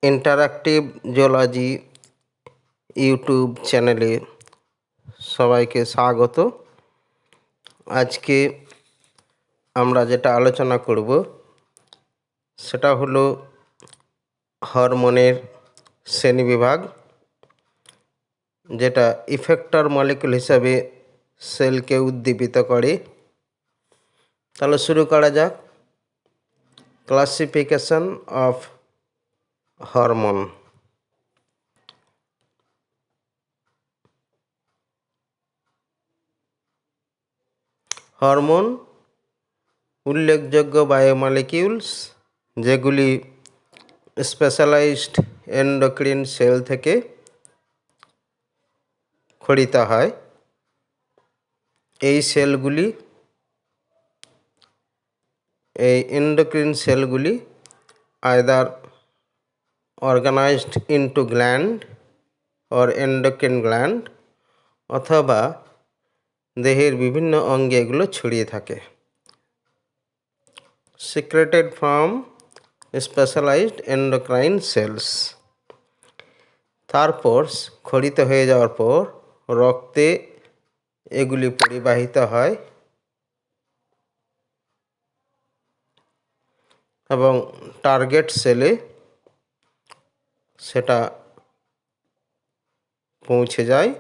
Interactive zoology YouTube চ্যানেলে সবাইকে স্বাগত। আজকে আমরা যেটা আলোচনা করব সেটা হলো হরমোনের শ্রেণীবিভাগ, যেটা ইফেক্টর মলিকুল হিসাবে সেলকে উদ্দীপিত করে। তাহলে শুরু করা যাক। Classification of hormone. হরমোন উল্লেখযোগ্য বায়োমলিকিউলস যেগুলি স্পেশালাইজড এন্ডোক্রিন সেল থেকে খরিত হয়। এই এন্ডোক্রিন সেলগুলি either organized into gland or endocrine gland, অথবা দেহের বিভিন্ন অঙ্গে এগুলো ছড়িয়ে থাকে। Secreted from specialized endocrine cells. তারপর খরিত হয়ে যাওয়ার পর রক্তে এগুলি পরিবাহিত হয় এবং টার্গেট সেলে সেটা পৌঁছে যায়,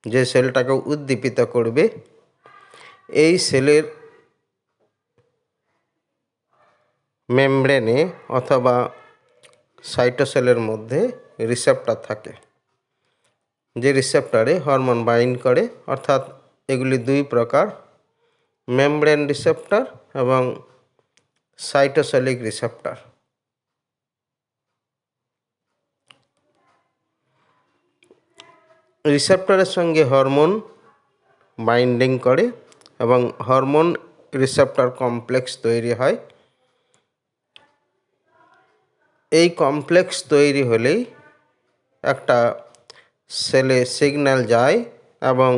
যে সেলটাকে উদ্দীপিত করবে। এই সেলের মেমব্রেনে অথবা সাইটোসেলের মধ্যে রিসেপ্টর থাকে, যে রিসেপ্টরে হরমোন বাইন্ড করে। অর্থাৎ এগুলি দুই প্রকার, মেমব্রেন রিসেপ্টর এবং সাইটোসেলিক রিসেপ্টর। রিসেপ্টরের সঙ্গে হরমোন বাইন্ডিং করে এবং হরমোন রিসেপ্টর কমপ্লেক্স তৈরি হয়। এই কমপ্লেক্স তৈরি হলেই একটা সেলে সিগন্যাল যায় এবং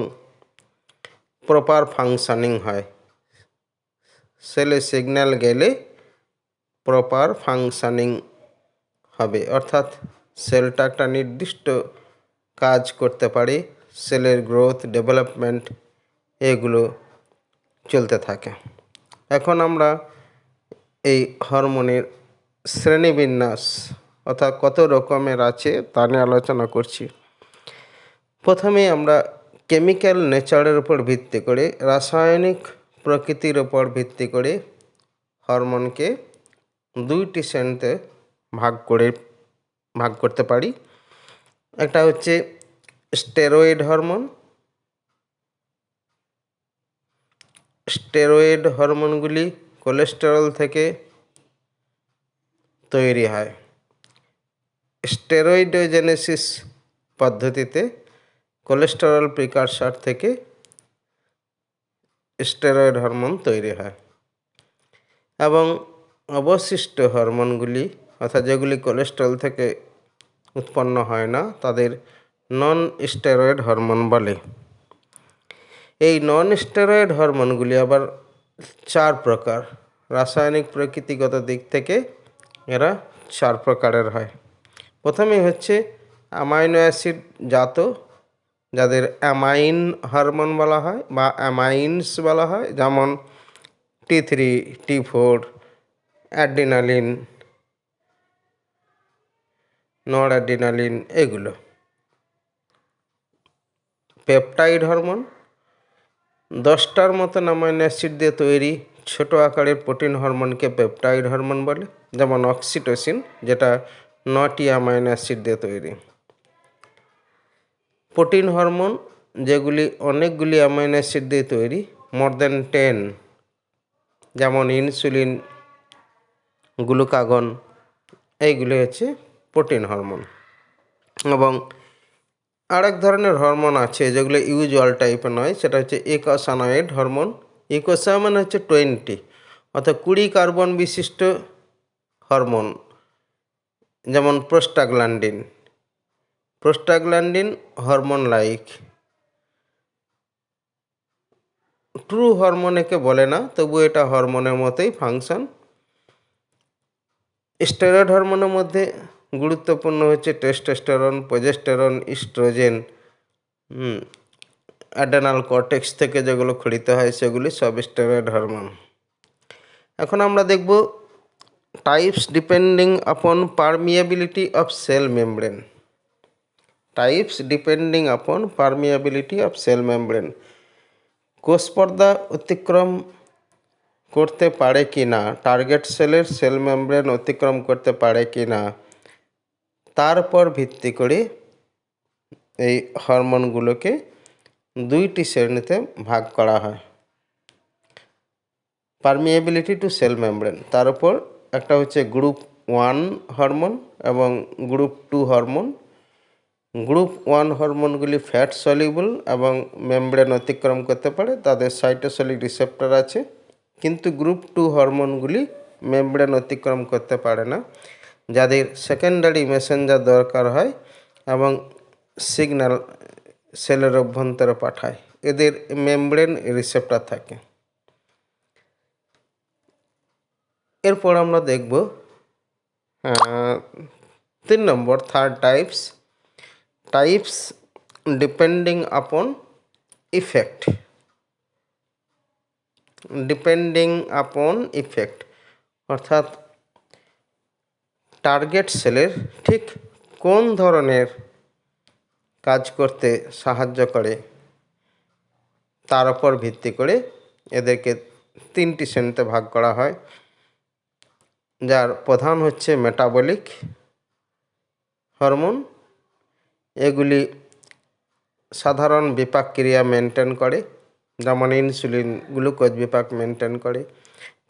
প্রপার ফাংশনিং হয়। সেলে সিগন্যাল গেলে প্রপার ফাংশনিং হবে, অর্থাৎ সেলটা একটা নির্দিষ্ট কাজ করতে পারে, সেলের গ্রোথ, ডেভেলপমেন্ট এগুলো চলতে থাকে। এখন আমরা এই হরমোনের শ্রেণীবিন্যাস অর্থাৎ কত রকমের আছে তা নিয়ে আলোচনা করছি। প্রথমে আমরা কেমিক্যাল নেচারের উপর ভিত্তি করে, রাসায়নিক প্রকৃতির উপর ভিত্তি করে হরমোনকে দুইটি শ্রেণীতে ভাগ করতে পারি। একটা হচ্ছে স্টেরয়েড হরমোন। স্টেরয়েড হরমোনগুলি কোলেস্টেরল থেকে তৈরি হয়। স্টেরয়েডোজেনেসিস পদ্ধতিতে কোলেস্টেরল প্রিকারসার থেকে স্টেরয়েড হরমোন তৈরি হয় এবং অবশিষ্ট হরমোনগুলি, অর্থাৎ যেগুলি কোলেস্টেরল থেকে উৎপন্ন হয় না, তাদের নন স্টেরয়েড হরমোন বলে। এই নন স্টেরয়েড হরমোনগুলি আবার চার প্রকার। রাসায়নিক প্রকৃতিগত দিক থেকে এরা চার প্রকারের হয়। প্রথমেই হচ্ছে অ্যামাইনো অ্যাসিড জাত, যাদের অ্যামাইন হরমোন বলা হয় বা অ্যামাইনস বলা হয়, যেমন T3, T4, অ্যাড্রিনালিন, নরঅ্যাড্রিনালিন এগুলো। পেপটাইড হরমোন 10টার মতন অ্যামাইনো অ্যাসিড দিয়ে তৈরি ছোট আকারের প্রোটিন হরমোনকে পেপটাইড হরমোন বলে, যেমন অক্সিটোসিন, যেটা 9টি অ্যামাইনো অ্যাসিড দিয়ে তৈরি। প্রোটিন হরমোন যেগুলি অনেকগুলি অ্যামাইনো অ্যাসিড দিয়ে তৈরি, মোর দেন 10, যেমন ইনসুলিন, গ্লুকাগন, এইগুলি হচ্ছে প্রোটিন হরমোন। এবং আরেক ধরনের হরমোন আছে যেগুলো ইউজুয়াল টাইপের নয়, সেটা হচ্ছে ইকোসানয়েড হরমোন। ইকোসা মানে হচ্ছে 20, অর্থাৎ 20 কার্বন বিশিষ্ট হরমোন, যেমন prostaglandin. Prostaglandin hormone like, true hormone একে বলে না, তবু এটা হরমোনের মতোই ফাংশন। স্টেরয়েড হরমোনের মধ্যে গুরুত্বপূর্ণ হচ্ছে testosterone, progesterone, oestrogen, adrenal cortex থেকে যেগুলো ক্ষরিত হয় সেগুলি সব স্টেরয়েড হরমোন। এখন আমরা দেখব টাইপস ডিপেন্ডিং আপন permeability of cell membrane. Types depending আপন পারমিয়াবিলিটি অফ সেল মেমব্রেন। কোষ পর্দা অতিক্রম করতে পারে কি না, টার্গেট সেলের সেল মেমব্রেন অতিক্রম করতে পারে কি না, তার উপর ভিত্তি করে এই হরমোনগুলোকে দুইটি শ্রেণীতে ভাগ করা হয়। পারমিয়েবিলিটি টু সেল মেমব্রেন, তার উপর একটা হচ্ছে গ্রুপ 1 হরমোন এবং গ্রুপ 2 হরমোন। গ্রুপ 1 হরমোনগুলি ফ্যাট সলিউবল এবং মেমব্রেন অতিক্রম করতে পারে, তাদের সাইটোসলিক রিসেপ্টর আছে। কিন্তু গ্রুপ 2 হরমোনগুলি মেমব্রেন অতিক্রম করতে পারে না, যাদের সেকেন্ডারি মেসেঞ্জার দরকার হয় এবং সিগন্যাল সেলের অভ্যন্তরে পাঠায়, এদের মেমব্রেন রিসেপ্টর থাকে। এরপর আমরা দেখব 3 নম্বর, থার্ড টাইপস ডিপেন্ডিং আপন ইফেক্ট। অর্থাৎ টার্গেট সেলের ঠিক কোন ধরনের কাজ করতে সাহায্য করে তার উপর ভিত্তি করে এদেরকে 3টি শ্রেণীতে ভাগ করা হয়, যার প্রধান হচ্ছে মেটাবলিক হরমোন। এগুলি সাধারণ বিপাক ক্রিয়া মেনটেন করে, যেমন ইনসুলিন, গ্লুকোজ বিপাক মেনটেন করে,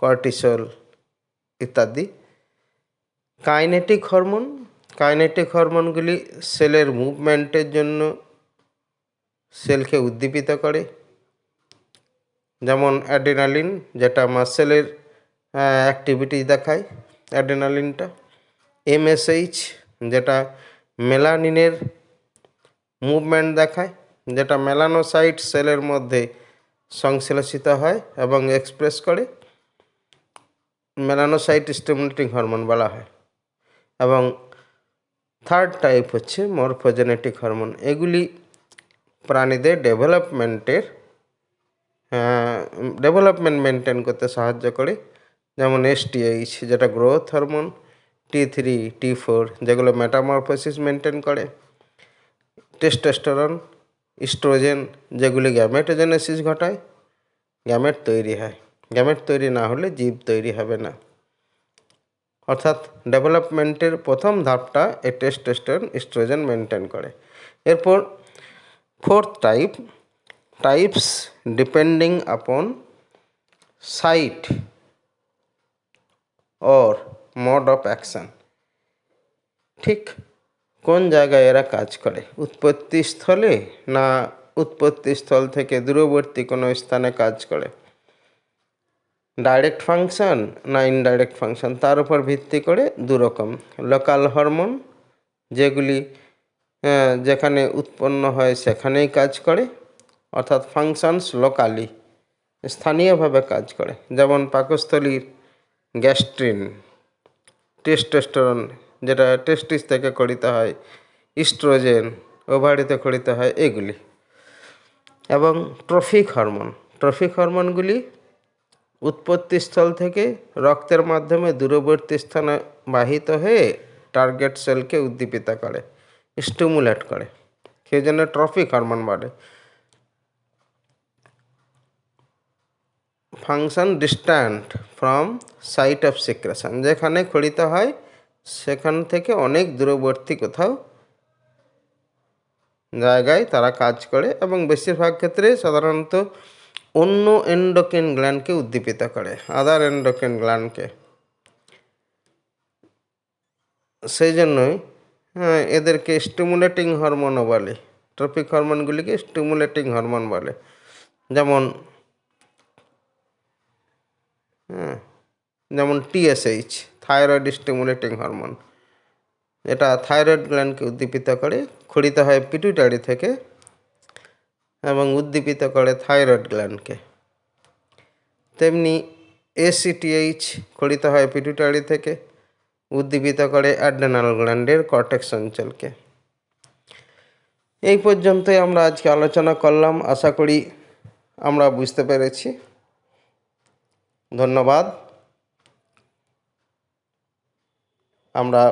কর্টিসল ইত্যাদি। কাইনেটিক হরমোনগুলি সেলের মুভমেন্টের জন্য সেলকে উদ্দীপিত করে, যেমন অ্যাড্রিনালিন, যেটা মাসেলের অ্যাক্টিভিটি দেখায় অ্যাড্রিনালিনটা। এমএসএইচ, যেটা মেলানিনের মুভমেন্ট দেখায়, যেটা মেলানোসাইট সেলের মধ্যে সংশ্লেষিত হয় এবং এক্সপ্রেস করে, মেলানোসাইট স্টিমুলেটিং হরমোন বলা হয়। এবং থার্ড টাইপ হচ্ছে মরফোজেনেটিক হরমোন। এগুলি প্রাণীদের ডেভেলপমেন্ট মেনটেন করতে সাহায্য করে, যেমন এসটিএইচ, যেটা গ্রোথ হরমোন, T3, T4, যেগুলো মেটামরফোসিস মেনটেন করে, টেস্টোস্টেরন, ইস্ট্রোজেন, যেগুলি গ্যামেটোজেনেসিস ঘটায়, গ্যামেট তৈরি হয়। গ্যামেট তৈরি না হলে জীব তৈরি হবে না। অর্থাৎ ডেভেলপমেন্টের প্রথম ধাপটা এই টেস্টোস্টেরন, ইস্ট্রোজেন মেনটেন করে। এরপর fourth types depending upon site or mode of action. ঠিক কোন জায়গায় এরা কাজ করে, উৎপত্তিস্থলে না উৎপত্তিস্থল থেকে দূরবর্তী কোনো স্থানে কাজ করে, ডাইরেক্ট ফাংশন না ইনডাইরেক্ট ফাংশন, তার উপর ভিত্তি করে দুরকম। লোকাল হরমোন, যেগুলি যেখানে উৎপন্ন হয় সেখানেই কাজ করে, অর্থাৎ ফাংশনস লোকালি, স্থানীয়ভাবে কাজ করে, যেমন পাকস্থলীর গ্যাস্ট্রিন, টেস্টোস্টেরন, যেটা টেস্টিস থেকে ক্ষরিত হয়, ইস্ট্রোজেন ওভারিতে ক্ষরিত হয়, এগুলি। এবং ট্রফিক হরমোনগুলি উৎপত্তিস্থল থেকে রক্তের মাধ্যমে দূরবর্তী স্থানে বাহিত হয়ে টার্গেট সেলকে উদ্দীপিত করে, স্টিমুলেট করে, সেই জন্য ট্রফিক হরমোন বলে। Function distant from site of secretion, যেখানে ক্ষরিত হয় সেখান থেকে অনেক দূরবর্তী কোথাও জায়গায় তারা কাজ করে এবং বেশিরভাগ ক্ষেত্রে সাধারণত অন্য এন্ডোক্রিন গ্ল্যান্ডকে উদ্দীপিত করে, আদার এন্ডোক্রিন গ্ল্যান্ডকে। সেই জন্যই এদেরকে স্টিমুলেটিং হরমোনও বলে, ট্রফিক হরমোনগুলিকে স্টিমুলেটিং হরমোন বলে। যেমন টিএসএইচ, থাইরয়েড স্টিমুলেটিং হরমোন, এটা থাইরয়েড গ্ল্যান্ডকে উদ্দীপিত করে, ক্ষরিত হয় পিটুইটারি থেকে এবং উদ্দীপিত করে থাইরয়েড গ্ল্যান্ডকে। তেমনি এসিটিএইচ ক্ষরিত হয় পিটুইটারি থেকে উদ্দীপিত করে অ্যাড্রেনাল গ্ল্যান্ডের কর্টেক্স অঞ্চলকে। এই পর্যন্তই আমরা আজকে আলোচনা করলাম। আশা করি আমরা বুঝতে পেরেছি। ধন্যবাদ। আমরা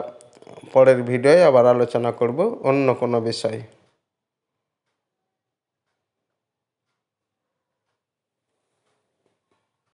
পরের ভিডিওয়ে আবার আলোচনা করব অন্য কোনো বিষয়।